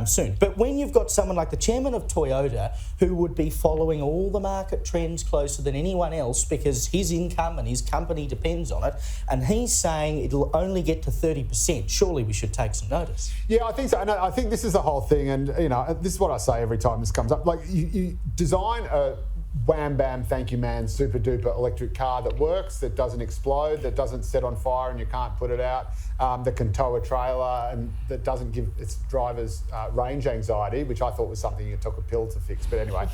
anytime soon. But when you've got someone like the chairman of Toyota who would be following all the market trends closer than anyone else because his income and his company depends on it, and he's saying it'll only get to 30%, surely we should take some notice. Yeah, I think so. And I think this is the whole thing. And, this is what I say every time this comes up. Like, you design a wham bam thank you man super duper electric car that works, that doesn't explode, that doesn't set on fire and you can't put it out, that can tow a trailer, and that doesn't give its drivers range anxiety, which I thought was something you took a pill to fix. But anyway.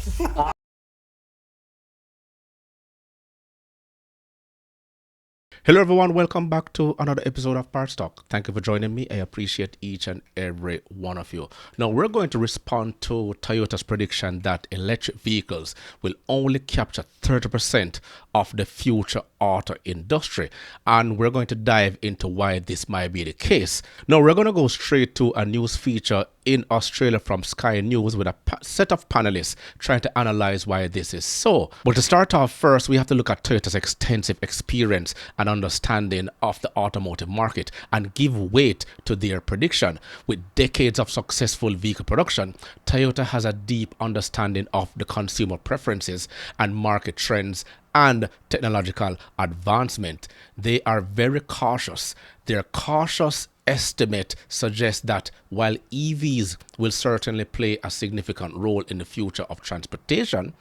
Hello everyone, welcome back to another episode of Parts Talk. Thank you for joining me. I appreciate each and every one of you. Now we're going to respond to Toyota's prediction that electric vehicles will only capture 30% of the future auto industry, and we're going to dive into why this might be the case. Now we're going to go straight to a news feature in Australia from Sky News with a set of panelists trying to analyze why this is so. But to start off first, we have to look at Toyota's extensive experience and understanding of the automotive market and give weight to their prediction. With decades of successful vehicle production, Toyota has a deep understanding of the consumer preferences and market trends and technological advancement. They are very cautious. Their cautious estimate suggests that while EVs will certainly play a significant role in the future of transportation,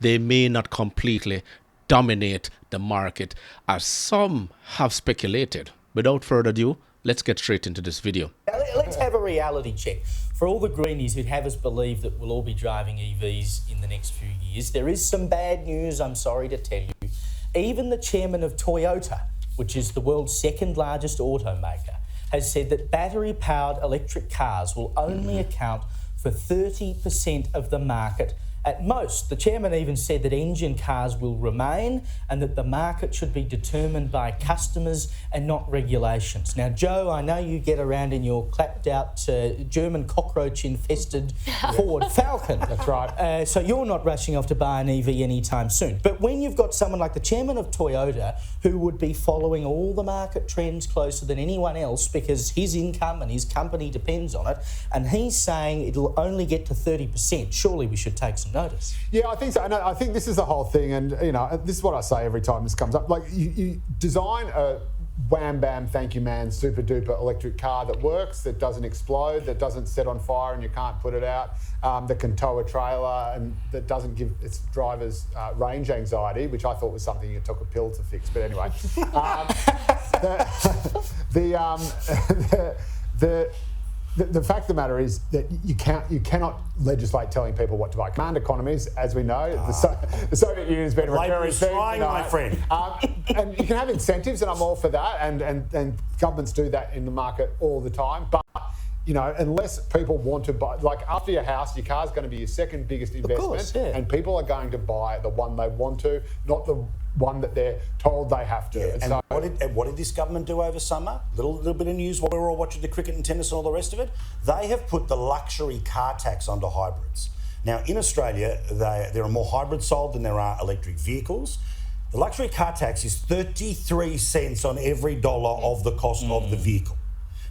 they may not completely dominate the market as some have speculated. Without further ado, let's get straight into this video. Let's have a reality check. For all the greenies who'd have us believe that we'll all be driving EVs in the next few years, there is some bad news, I'm sorry to tell you. Even the chairman of Toyota, which is the world's second largest automaker, has said that battery-powered electric cars will only account for 30% of the market at most. The chairman even said that engine cars will remain and that the market should be determined by customers and not regulations. Now, Joe, I know you get around in your clapped-out German cockroach-infested Ford Falcon. That's right. So you're not rushing off to buy an EV anytime soon. But when you've got someone like the chairman of Toyota who would be following all the market trends closer than anyone else because his income and his company depends on it, and he's saying it'll only get to 30%, surely we should take some notice. Yeah, I think so. And I think this is the whole thing. And, this is what I say every time this comes up. Like, you design a wham bam thank you man super duper electric car that works, that doesn't explode, that doesn't set on fire and you can't put it out, that can tow a trailer, and that doesn't give its drivers range anxiety, which I thought was something you took a pill to fix. But anyway. The fact of the matter is that you cannot legislate telling people what to buy. Command economies, as we know, the Soviet Union has been a recurring theme, my friend. And you can have incentives, and I'm all for that, and governments do that in the market all the time. But unless people want to buy, like after your house, your car's going to be your second biggest investment, of course, yeah. And people are going to buy the one they want to, not the one that they're told they have to. Yeah. And what did this government do over summer? Little bit of news while we were all watching the cricket and tennis and all the rest of it. They have put the luxury car tax onto hybrids. Now, in Australia, there are more hybrids sold than there are electric vehicles. The luxury car tax is 33 cents on every dollar of the cost of the vehicle.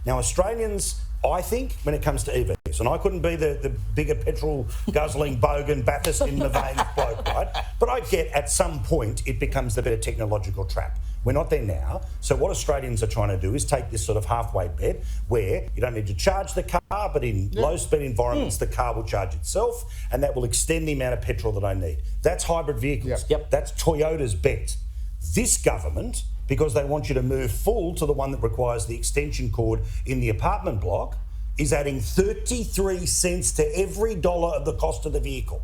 Now, Australians, I think, when it comes to EVs, and I couldn't be the bigger petrol guzzling bogan Bathurst in the Vegas bloke, right? But I get at some point it becomes the better technological trap. We're not there now. So what Australians are trying to do is take this sort of halfway bet where you don't need to charge the car, but in low-speed environments, the car will charge itself, and that will extend the amount of petrol that I need. That's hybrid vehicles. Yep. That's Toyota's bet. This government, because they want you to move full to the one that requires the extension cord in the apartment block, is adding 33 cents to every dollar of the cost of the vehicle.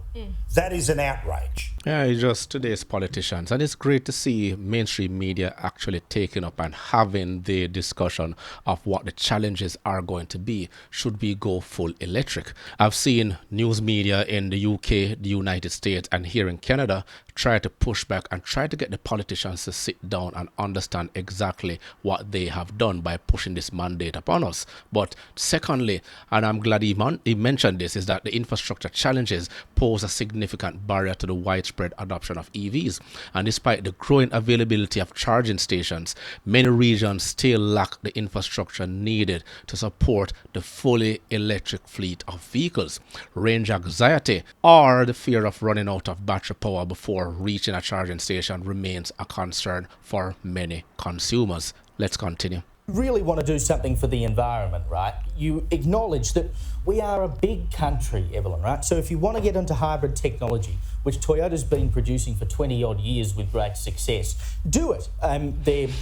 That is an outrage. Yeah, it's just today's politicians. And it's great to see mainstream media actually taking up and having the discussion of what the challenges are going to be should we go full electric. I've seen news media in the UK, the United States, and here in Canada try to push back and try to get the politicians to sit down and understand exactly what they have done by pushing this mandate upon us. But secondly, and I'm glad he mentioned this, is that the infrastructure challenges pose a significant barrier to the widespread widespread adoption of EVs. And despite the growing availability of charging stations, many regions still lack the infrastructure needed to support the fully electric fleet of vehicles. Range anxiety or the fear of running out of battery power before reaching a charging station remains a concern for many consumers. Let's continue. Really want to do something for the environment, right? You acknowledge that we are a big country, Evelyn, right? So if you want to get into hybrid technology, which Toyota's been producing for 20 odd years with great success, do it.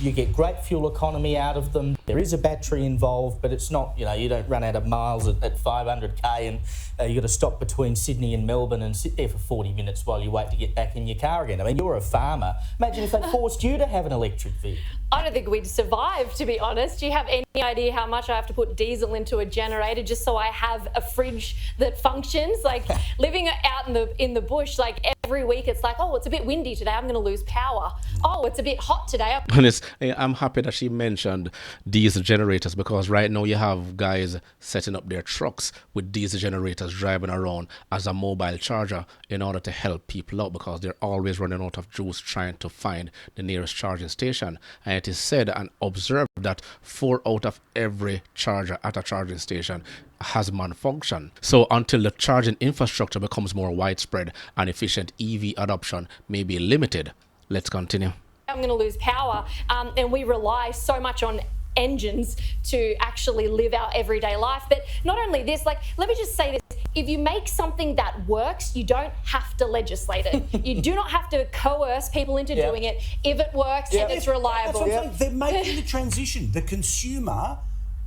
You get great fuel economy out of them. There is a battery involved, but it's not, you don't run out of miles at 500k and you got to stop between Sydney and Melbourne and sit there for 40 minutes while you wait to get back in your car again. I mean, you're a farmer. Imagine if they forced you to have an electric vehicle. I don't think we'd survive, to be honest. Do you have any idea how much I have to put diesel into a generator just so I have a fridge that functions? Like living out in the bush, like every week it's like, oh, it's a bit windy today, I'm going to lose power. Oh, it's a bit hot today. And I'm happy that she mentioned diesel generators, because right now you have guys setting up their trucks with diesel generators driving around as a mobile charger in order to help people out, because they're always running out of juice trying to find the nearest charging station. And it is said and observed that 4 out of every charger at a charging station has malfunction. So until the charging infrastructure becomes more widespread and efficient, EV adoption may be limited. Let's continue. I'm going to lose power, and we rely so much on engines to actually live our everyday life. But not only this, like, let me just say this. If you make something that works, you don't have to legislate it. You do not have to coerce people into doing it if it works and it's reliable. That's what I'm saying. They're making the transition. The consumer,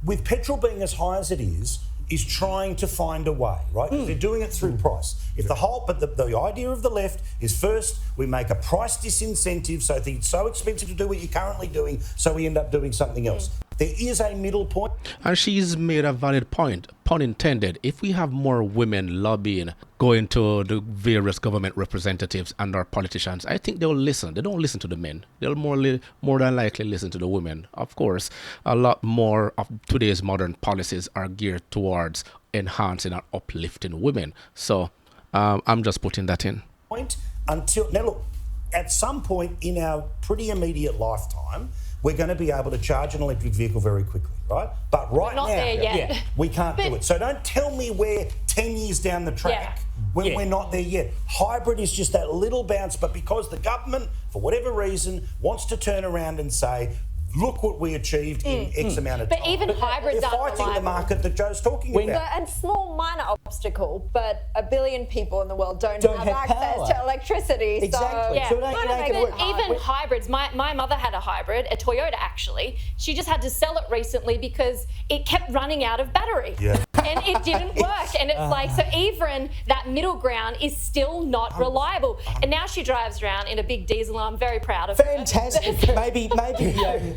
with petrol being as high as it is trying to find a way, right? They're doing it through price. But the idea of the left is, first we make a price disincentive so that it's so expensive to do what you're currently doing, so we end up doing something else. There is a middle point. And she's made a valid point, pun intended. If we have more women lobbying, going to the various government representatives and our politicians, I think they'll listen. They don't listen to the men. They'll more than likely listen to the women. Of course, a lot more of today's modern policies are geared towards enhancing and uplifting women. So I'm just putting that in. Now look, at some point in our pretty immediate lifetime, we're going to be able to charge an electric vehicle very quickly, right? But right now, there yet. We can't do it. So don't tell me we're 10 years down the track when we're not there yet. Hybrid is just that little bounce, but because the government, for whatever reason, wants to turn around and say, look what we achieved in X amount of time. But even hybrids they're aren't fighting the market that Joe's talking about. A small minor obstacle, but 1 billion people in the world don't have access power to electricity. Exactly. So even hybrids. My mother had a hybrid, a Toyota actually. She just had to sell it recently because it kept running out of battery. Yeah. And it didn't work. And it's like, so even that middle ground is still not reliable. And now she drives around in a big diesel, and I'm very proud of her. Fantastic. maybe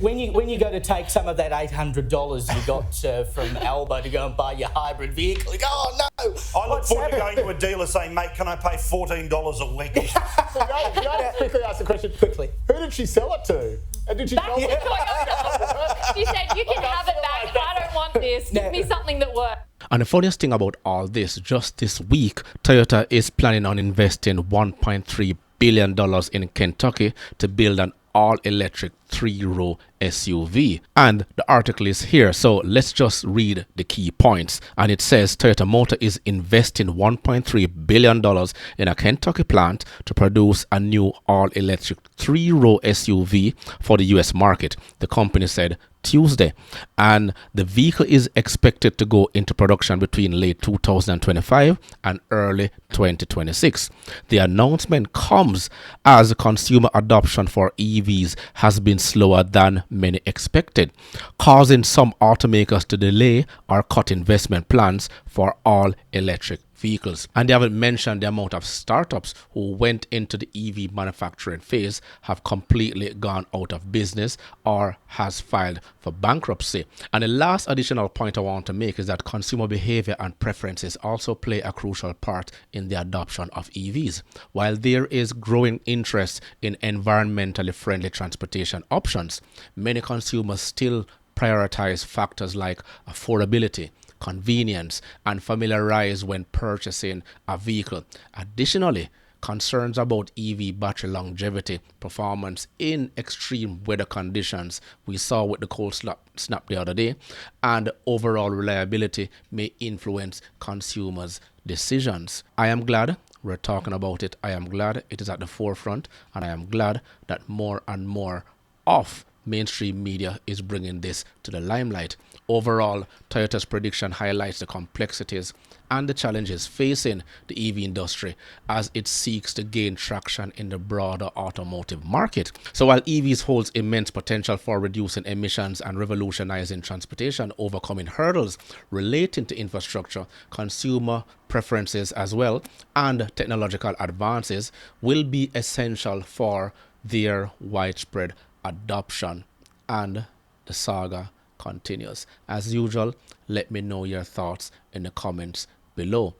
when you go to take some of that $800 you got from Alba to go and buy your hybrid vehicle, you go, oh no. I look forward to going to a dealer saying, mate, can I pay $14 a week? Can I quickly ask the question? Quickly. Who did she sell it to? And did she Back to Toyota. She said, you can have it back. I don't want this. Give me something that works. And the funniest thing about all this, just this week, Toyota is planning on investing $1.3 billion in Kentucky to build an all-electric 3-row SUV. And the article is here, so let's just read the key points. And it says Toyota Motor is investing $1.3 billion in a Kentucky plant to produce a new all-electric 3-row SUV for the US market, the company said Tuesday. And the vehicle is expected to go into production between late 2025 and early 2026. The announcement comes as consumer adoption for EVs has been slower than many expected, causing some automakers to delay or cut investment plans for all electric vehicles. And they haven't mentioned the amount of startups who went into the EV manufacturing phase have completely gone out of business or has filed for bankruptcy. And the last additional point I want to make is that consumer behavior and preferences also play a crucial part in the adoption of EVs. While there is growing interest in environmentally friendly transportation options, many consumers still prioritize factors like affordability, convenience, and familiarize when purchasing a vehicle. Additionally, concerns about EV battery longevity, performance in extreme weather conditions, we saw with the cold snap the other day, and overall reliability may influence consumers' decisions. I am glad we're talking about it. I am glad it is at the forefront, and I am glad that more and more of mainstream media is bringing this to the limelight. Overall, Toyota's prediction highlights the complexities and the challenges facing the EV industry as it seeks to gain traction in the broader automotive market. So while EVs holds immense potential for reducing emissions and revolutionizing transportation, overcoming hurdles relating to infrastructure, consumer preferences as well, and technological advances will be essential for their widespread adoption. And the saga continues. As usual, let me know your thoughts in the comments below,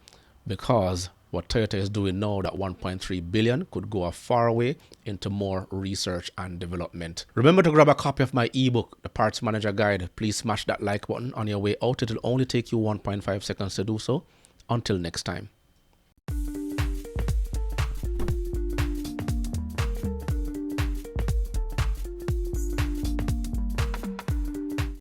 because what Toyota is doing now, that 1.3 billion could go a far way into more research and development. Remember to grab a copy of my ebook, The Parts Manager Guide. Please smash that like button on your way out. It'll only take you 1.5 seconds to do so. Until next time.